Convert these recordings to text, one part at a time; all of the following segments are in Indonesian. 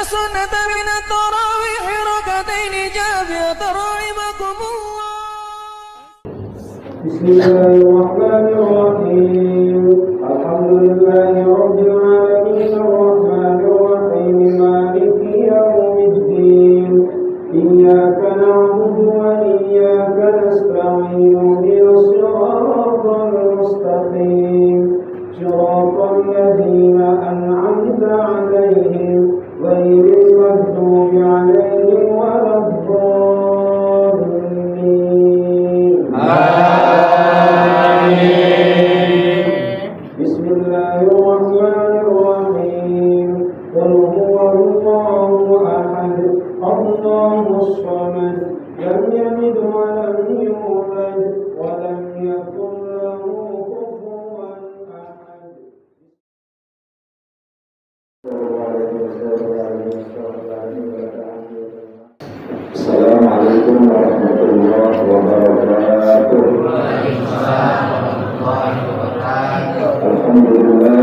السنة من التراويح ركعتين جامعة رحمكم الله. بسم الله الرحمن الرحيم. الحمد لله رب العالمين الرحمن الرحيم مالك يوم الدين. إياك نعبد وإياك نستعين اهدنا الصراط المستقيم صراط الذين أنعمت عليهم غير المغضوب عليهم ولا الضالين. بسم الله الرحمن الرحيم. قل هو الله أحد الله الصمد لم يلد ولم يولد ولم يكن له كفوا أحد. Assalamualaikum warahmatullahi wabarakatuh. Alhamdulillah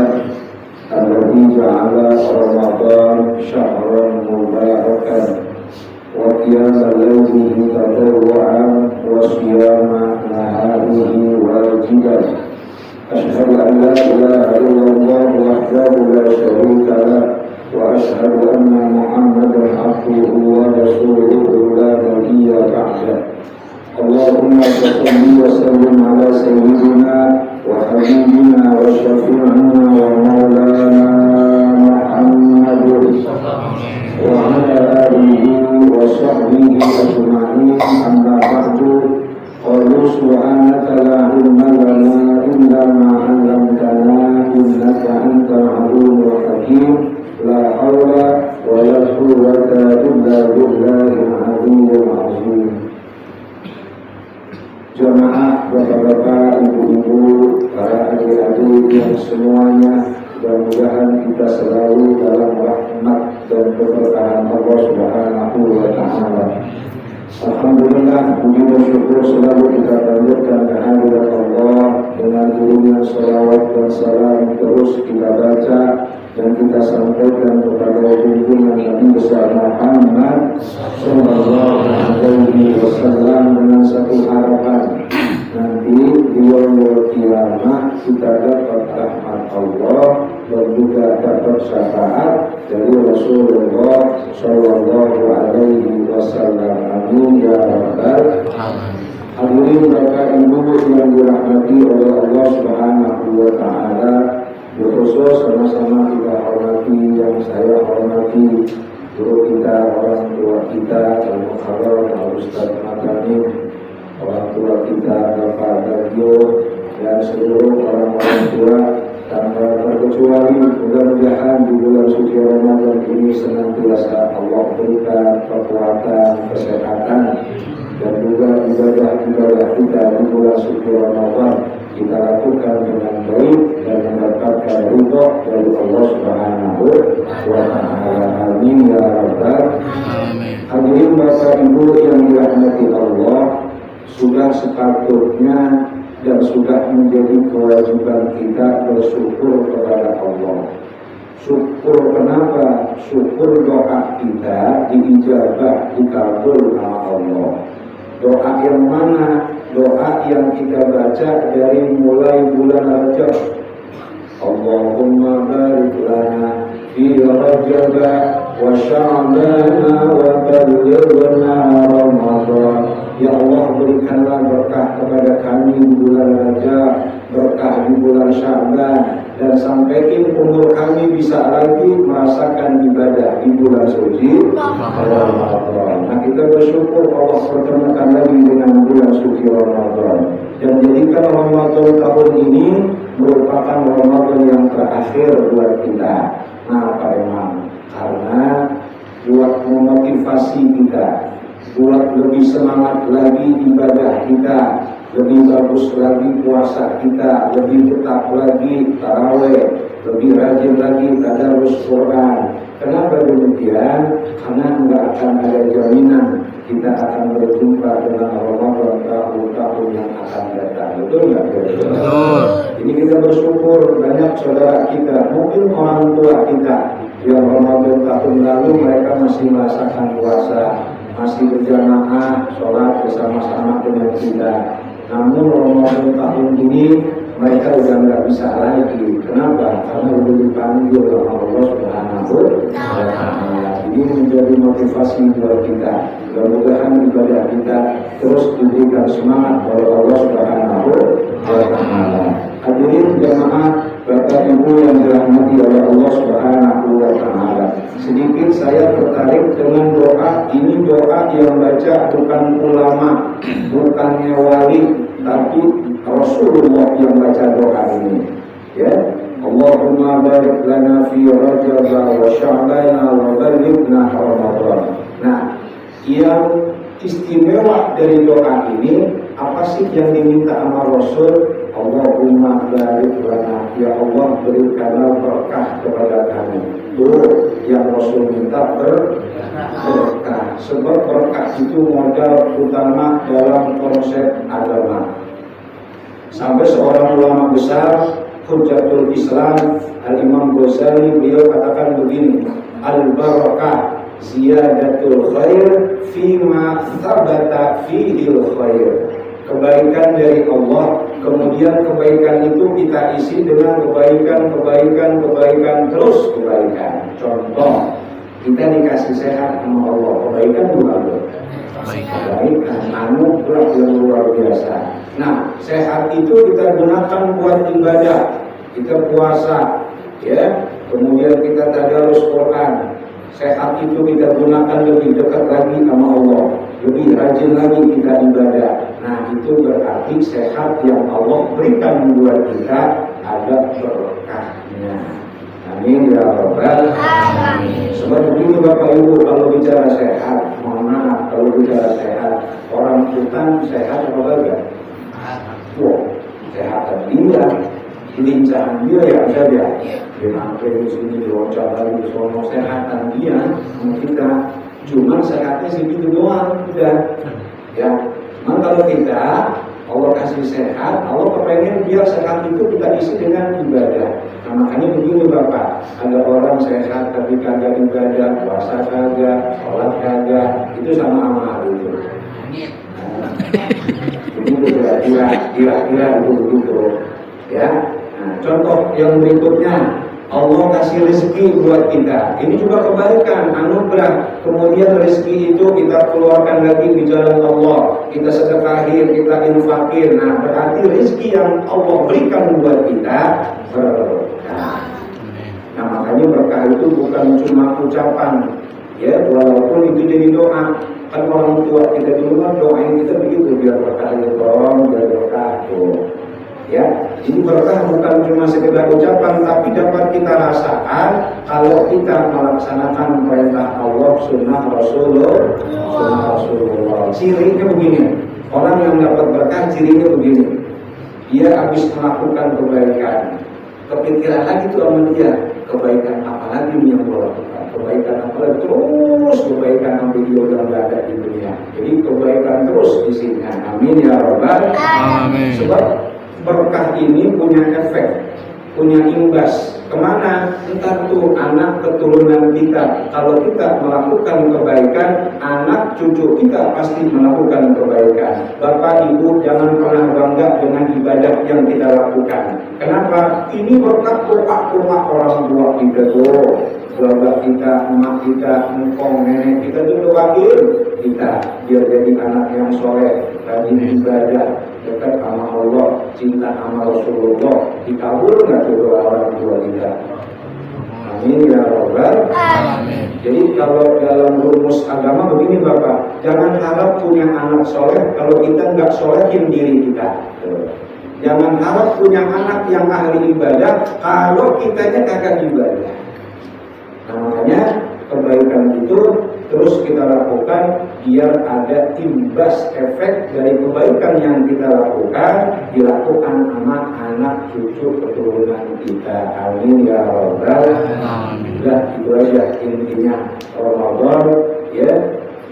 alladzi ja'ala Ramadan syahran mubarakan wa qiyama laylihi tadarruan wa siyama naharihi wajiban. Asyhadu an la ilaha illallah wahdahu la syarika lah wa asyhadu anna Muhammadan abduhu wa rasuluhu la nabiyya ba'dah. Allahumma shalli wa sallim ala sayyidina wa habibina wa syafi'ina wa maulana Muhammad wa ala alihi wa sahbihi ajma'in. Amma ba'du. Qalu subhanaka la ilma lana illa ma 'allamtana innaka antal alimul hakim. La haula wa la quwwata illa billahil aliyyil azim. Jamaah, bapak-bapak, ibu-ibu, para adik-adik yang semuanya, mudah-mudahan kita selalu dalam rahmat dan keberkahan Allah Subhanahu wa Ta'ala. Alhamdulillah, puji dan syukur selalu kita panjatkan kehadirat Allah dengan iringan salawat dan salam terus kita baca dan kita sampaikan kepada junjungan Nabi besar Muhammad sallallahu alaihi wasallam dengan satu harapan, nanti di yaumul qiyamah kita dapat rahmat Allah dan juga dapat syafaat dari Rasulullah sallallahu alaihi wasallam. Amin ya rabbal alamin. Hadirin bapak ibu yang dirahmati oleh Allah Subhanahu wa Ta'ala, khusus sama-sama kita hormati, yang saya hormati guru kita, orang tua kita, Al-Muharrar, Al-Ustaz Makarim, orang tua kita, Bapak Bagio, dan seluruh orang-orang tua, tanpa terkecuali. Mudah-mudahan di bulan suci Ramadan ini senantiasa Allah berikan kekuatan, kesehatan, dan juga ibadah-ibadah kita di bulan suci Ramadan kita lakukan dengan baik dan mendapatkan ridho dari Allah Subhanahu wa Ta'ala. Amin ya rabbal alamin. Hadirin bapak ibu yang dirahmati Allah, sudah sepatutnya dan sudah menjadi kewajiban kita bersyukur kepada Allah. Syukur kenapa? Syukur doa kita diijabah, dikabul sama Allah. Doa yang mana? Doa yang kita baca dari mulai bulan Rajab. Allahumma barik lana fi Rajab wa Sya'ban wa ballighna Ramadan. Ya Allah, berikanlah berkah kepada kami di bulan Rajab, berkah di bulan Sya'ban, dan sampaikan umur kami bisa lagi merasakan ibadah di bulan suci Ramadan. Nah, kita bersyukur Allah pertemukan lagi dengan bulan suci Ramadan, dan jadikan Ramadan tahun ini merupakan Ramadan yang terakhir buat kita. Nah, Pak Imam, karena buat memotivasi kita, buat lebih semangat lagi ibadah kita, lebih bagus lagi puasa kita, lebih tetap lagi tarawih, lebih rajin lagi tadarus Quran. Kenapa demikian? Karena nggak akan ada jaminan kita akan berjumpa dengan Ramadan tahun-tahun yang akan datang. Betul nggak? Betul. Ini kita bersyukur banyak saudara kita, mungkin orang tua kita yang Ramadan tahun lalu mereka masih merasakan puasa, masih berjamaah sholat bersama-sama dengan kita. Namun Ramadan tahun ini mereka sudah nggak bisa lagi. Kenapa? Karena sudah dipanggil oleh Allah Subhanahu wa Ta'ala. Ini menjadi motivasi buat kita. Mudah-mudahan ibadah kita terus diberikan semangat oleh Allah Subhanahu wa Ta'ala. Hadirin jamaah, Bapak Ibu yang dirahmati oleh Allah Subhanahu wa Ta'ala. Sedikit saya tertarik dengan doa. Ini doa yang baca bukan ulama, bukannya wali, tapi Rasulullah yang baca doa ini. Ya, Allahumma barik lana fi Rajab wa Sya'ban wa balighna Ramadan. Nah, yang istimewa dari doa ini apa sih yang diminta sama Rasul? Allahumma barik lana, ya Allah berikanlah berkah kepada kami. Itu yang Rasul minta berkah. Sebab berkah itu modal utama dalam konsep agama. Sampai seorang ulama besar Hujjatul Islam Al-Imam Ghazali beliau katakan begini, al-barakah ziyadatul khair fima thabata fihil khair. Kebaikan dari Allah, kemudian kebaikan itu kita isi dengan kebaikan terus kebaikan. Contoh, kita dikasih sehat sama Allah, kebaikan bukan? Kebaikan, anugerah yang luar biasa. Nah, sehat itu kita gunakan buat ibadah, kita puasa, ya. Kemudian kita tadarus Quran. Sehat itu kita gunakan lebih dekat lagi sama Allah, lebih rajin lagi kita ibadah. Nah, itu berarti sehat yang Allah berikan buat kita ada berkahnya. Amin ya Rabbal alamin. Sebab begini Bapak Ibu, kalau bicara sehat, mohon maaf, kalau bicara sehat, orang hutan sehat apa enggak? Wow, sehatan dia, kelincahan dia ya saja. Dia sampai di sini diloncat lagi di sono, sehatan dia sama kita. Cuma sehatnya segitu doang, udah. Ya, memang kalau kita Allah kasih sehat, Allah kepengen biar sehat itu kita isi dengan ibadah. Nah, makanya begini Bapak, ada orang sehat tapi kagak ibadah, puasa kagak, sholat kagak, itu sama hal itu. Begitu kira-kira begitu, ya. Nah, contoh yang berikutnya, Allah kasih rezeki buat kita. Ini juga kebaikan, anugerah. Kemudian rezeki itu kita keluarkan lagi di jalan Allah. Kita sedekahin, kita infakir. Nah, berarti rezeki yang Allah berikan buat kita berkah. Nah, makanya berkah itu bukan cuma ucapan, ya, walaupun itu jadi doa. Kan orang tua kita dulu kan doain kita begitu, biar berkah itu dong, biar berkah tuh. Ya, ini berkah bukan cuma sekedar ucapan, tapi dapat kita rasakan kalau kita melaksanakan perintah Allah, sunnah Rasulullah. Cirinya begini, orang yang dapat berkah cirinya begini, dia habis melakukan kebaikan, kepikiran lagi tuh sama dia, kebaikan apa lagi yang boleh lakukan, kebaikan apa lagi, terus kebaikan sampai dia udah nggak ada di dunia. Jadi kebaikan terus isinya. Amin ya Rabbal alamin. Sebab berkah ini punya efek, punya imbas kemana? Entar tuh anak keturunan kita. Kalau kita melakukan kebaikan, anak cucu kita pasti melakukan kebaikan. Bapak Ibu jangan pernah bangga dengan ibadah yang kita lakukan. Kenapa? Ini berkat doa orang tua kita tuh. Bapak kita, emak kita, engkong, nenek kita tuh doain kita biar jadi anak yang soleh, rajin ibadah, dekat sama Allah, cinta sama Rasulullah. Dikabul nggak tuh doa orang tua kita? Amin ya Rabbal alamin. Jadi kalau dalam rumus agama begini Bapak, jangan harap punya anak soleh kalau kita nggak solehin diri kita. Jangan harap punya anak yang ahli ibadah kalau kitanya kagak ibadah. Nah, makanya kebaikan itu terus kita lakukan biar ada imbas efek dari kebaikan yang kita lakukan dilakukan sama anak cucu keturunan kita. Amin ya Rabbal alamin. Itu aja intinya Ramadan, ya,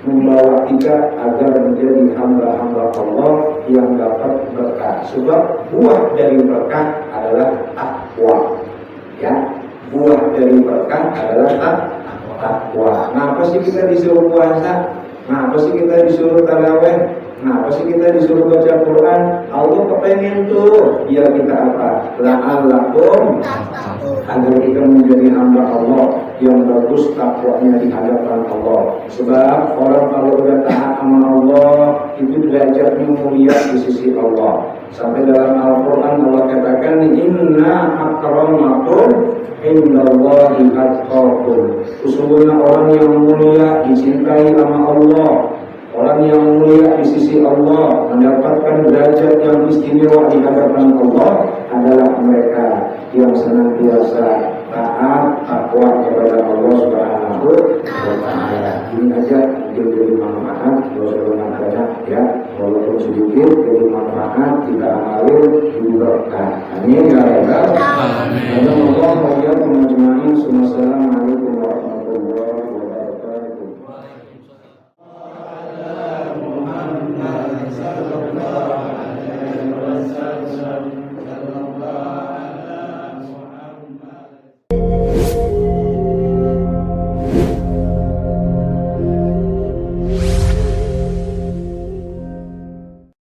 membawa kita agar menjadi hamba-hamba Allah yang dapat berkah. Sebab buah dari berkah adalah takwa, ya. buah dari berkah adalah takwa. Kenapa sih kita disuruh puasa? Kenapa sih kita disuruh tarawih? Kenapa sih kita disuruh baca Quran? Allah kepengen tuh biar kita apa? La'allakum agar kita menjadi hamba Allah yang bagus takwanya di hadapan Allah. Sebab orang kalau udah taat sama Allah itu derajatnya mulia di sisi Allah. Sampai dalam Al-Quran Allah katakan, inna akramakum indallahi atqakum. Sesungguhnya orang yang mulia dicintai sama Allah. Orang yang mulia di sisi Allah mendapatkan derajat yang istimewa di hadapan Allah adalah mereka yang senantiasa taat takwa kepada Allah Subhanahu wa Ta'ala. Ini aja mungkin jadi manfaat, dosa-dosa banyak ya, walaupun sedikit jadi manfaat kita amalin di berkah. Amin ya rabbal alamin. Assalamualaikum warahmatullahi wabarakatuh.